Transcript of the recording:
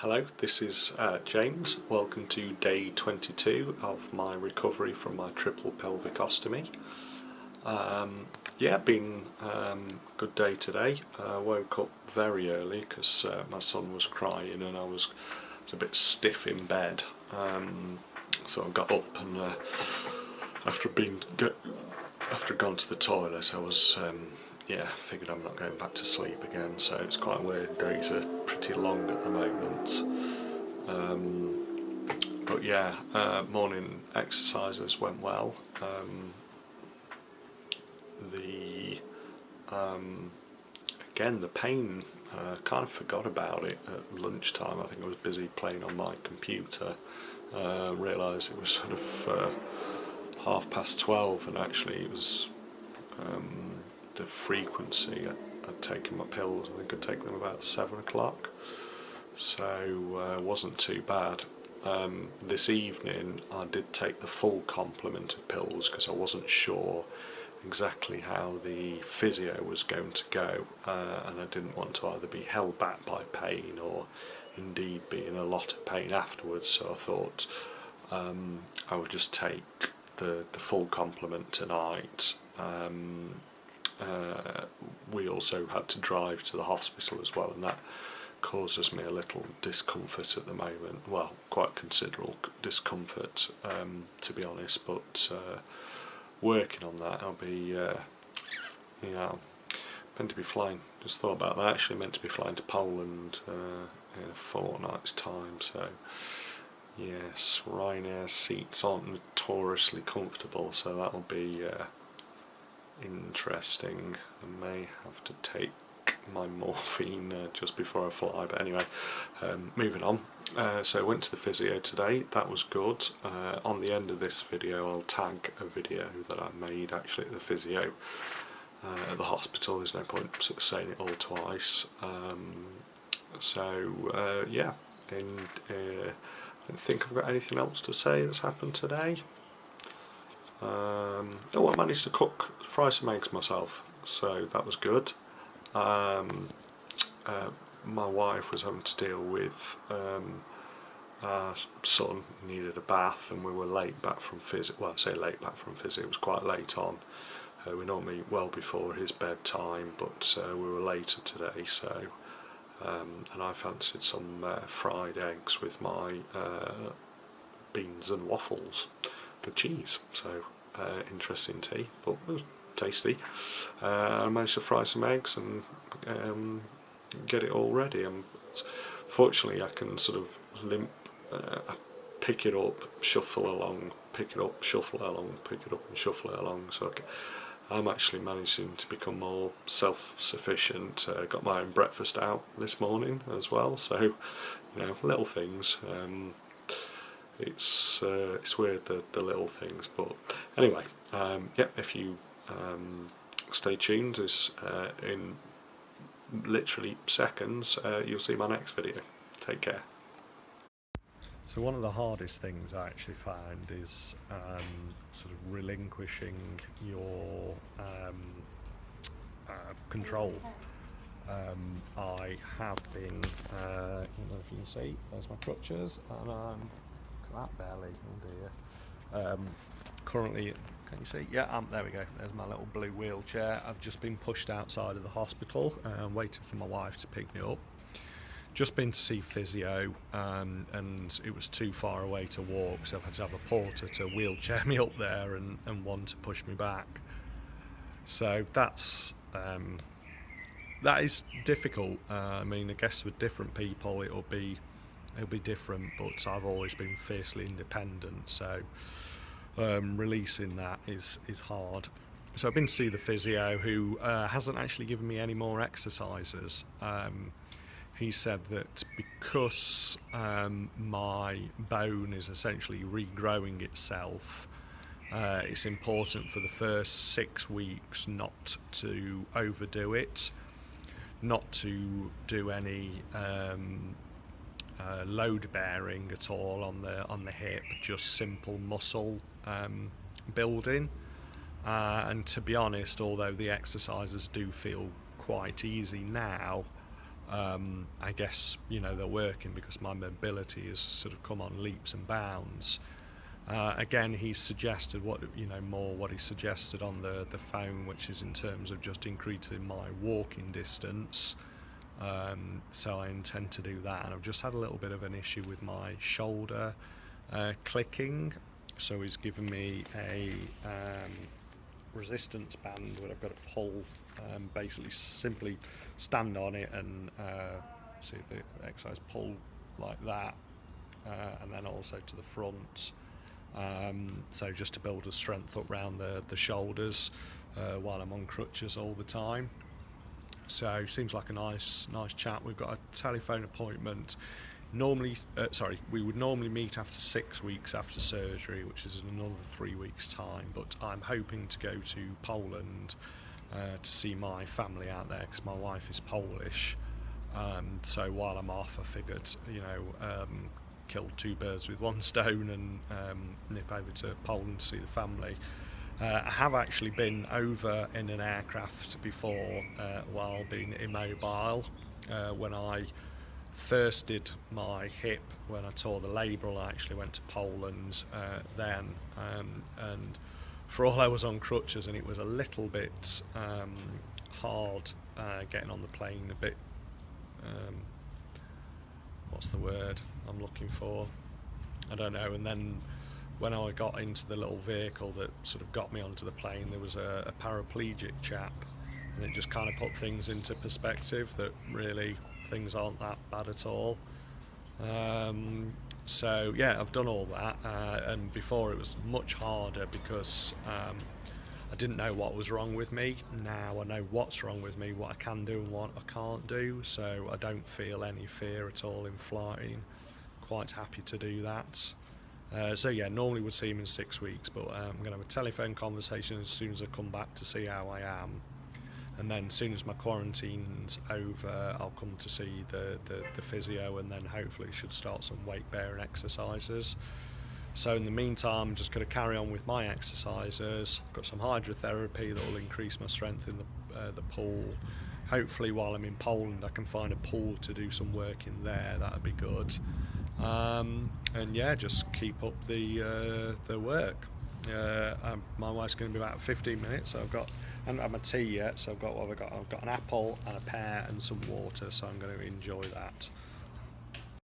Hello, this is James. Welcome to day 22 of my recovery from my triple pelvic ostomy. Been a good day today. Woke up very early because my son was crying and I was a bit stiff in bed. So I got up and after gone to the toilet, I was figured I'm not going back to sleep again. So it's quite weird. Days are pretty long at the moment. Morning exercises went well. Again, the pain, kind of forgot about it at lunchtime. I think I was busy playing on my computer. Realised it was sort of 12:30, and actually it was the frequency. I'd taken my pills. I think I'd taken them about 7 o'clock, so wasn't too bad. This evening I did take the full complement of pills because I wasn't sure exactly how the physio was going to go, and I didn't want to either be held back by pain or indeed be in a lot of pain afterwards, so I thought I would just take the full complement tonight. We also had to drive to the hospital as well, and that causes me a little discomfort at the moment. Well, quite considerable discomfort, to be honest, but working on that. I'll be meant to be flying, just thought about that, actually meant to be flying to Poland in a fortnight's time, so yes, Ryanair seats aren't notoriously comfortable, so that'll be interesting. I may have to take my morphine just before I fly, but anyway, moving on. So I went to the physio today. That was good. On the end of this video I'll tag a video that I made actually at the physio at the hospital. There's no point sort of saying it all twice. And I don't think I've got anything else to say that's happened today. I managed to fry some eggs myself, so that was good. My wife was having to deal with our son needed a bath, and we were late back from physio. Well, I say late back from physio, it was quite late on. We're normally well before his bedtime, but we were later today, so and I fancied some fried eggs with my beans and waffles with cheese, so interesting tea, but it was tasty. I managed to fry some eggs and get it all ready. Fortunately I can sort of limp, pick it up, shuffle along, pick it up, shuffle along, pick it up and shuffle it along, so I'm actually managing to become more self-sufficient. Got my own breakfast out this morning as well, so little things. It's weird, the little things, but anyway, if you stay tuned, in literally seconds you'll see my next video. Take care. So one of the hardest things I actually found is sort of relinquishing your control. I have been, I don't know if you can see, there's my crutches, and look at that belly, oh dear. Currently, can you see? Yeah, there we go, there's my little blue wheelchair. I've just been pushed outside of the hospital, waiting for my wife to pick me up. Just been to see physio, and it was too far away to walk, so I've had to have a porter to wheelchair me up there and one to push me back. So that is difficult. I mean, I guess with different people it'll be different, but I've always been fiercely independent, so releasing that is hard. So I've been to see the physio, who hasn't actually given me any more exercises. He said that because my bone is essentially regrowing itself, it's important for the first 6 weeks not to overdo it, not to do any load bearing at all on the hip, just simple muscle building. And to be honest, although the exercises do feel quite easy now, I guess, they're working because my mobility has sort of come on leaps and bounds. Again, he's suggested what he suggested on the phone, which is in terms of just increasing my walking distance. So I intend to do that, and I've just had a little bit of an issue with my shoulder clicking. So he's given me a resistance band where I've got to pull, basically simply stand on it and see if the exercise pull like that, and then also to the front. So just to build a strength up around the shoulders while I'm on crutches all the time. So seems like a nice chat. We've got a telephone appointment. We would normally meet after 6 weeks after surgery, which is in another 3 weeks' time. But I'm hoping to go to Poland to see my family out there because my wife is Polish. So while I'm off, I figured, kill two birds with one stone and nip over to Poland to see the family. I have actually been over in an aircraft before while being immobile. When I first did my hip, when I tore the labral, I actually went to Poland then, and for all I was on crutches, and it was a little bit hard getting on the plane, a bit what's the word I'm looking for? I don't know. And then when I got into the little vehicle that sort of got me onto the plane, there was a paraplegic chap, and it just kind of put things into perspective that really things aren't that bad at all. So yeah, I've done all that, and before it was much harder because I didn't know what was wrong with me. Now I know what's wrong with me, what I can do and what I can't do, so I don't feel any fear at all in flying. Quite happy to do that. So yeah, normally would see him in 6 weeks, but I'm going to have a telephone conversation as soon as I come back to see how I am. And then as soon as my quarantine's over, I'll come to see the physio, and then hopefully should start some weight bearing exercises. So in the meantime, I'm just going to carry on with my exercises. I've got some hydrotherapy that will increase my strength in the pool. Hopefully while I'm in Poland I can find a pool to do some work in there, that would be good. And yeah, just keep up the work. My wife's going to be about 15 minutes, so I haven't had my tea yet, so I've got an apple and a pear and some water, so I'm going to enjoy that.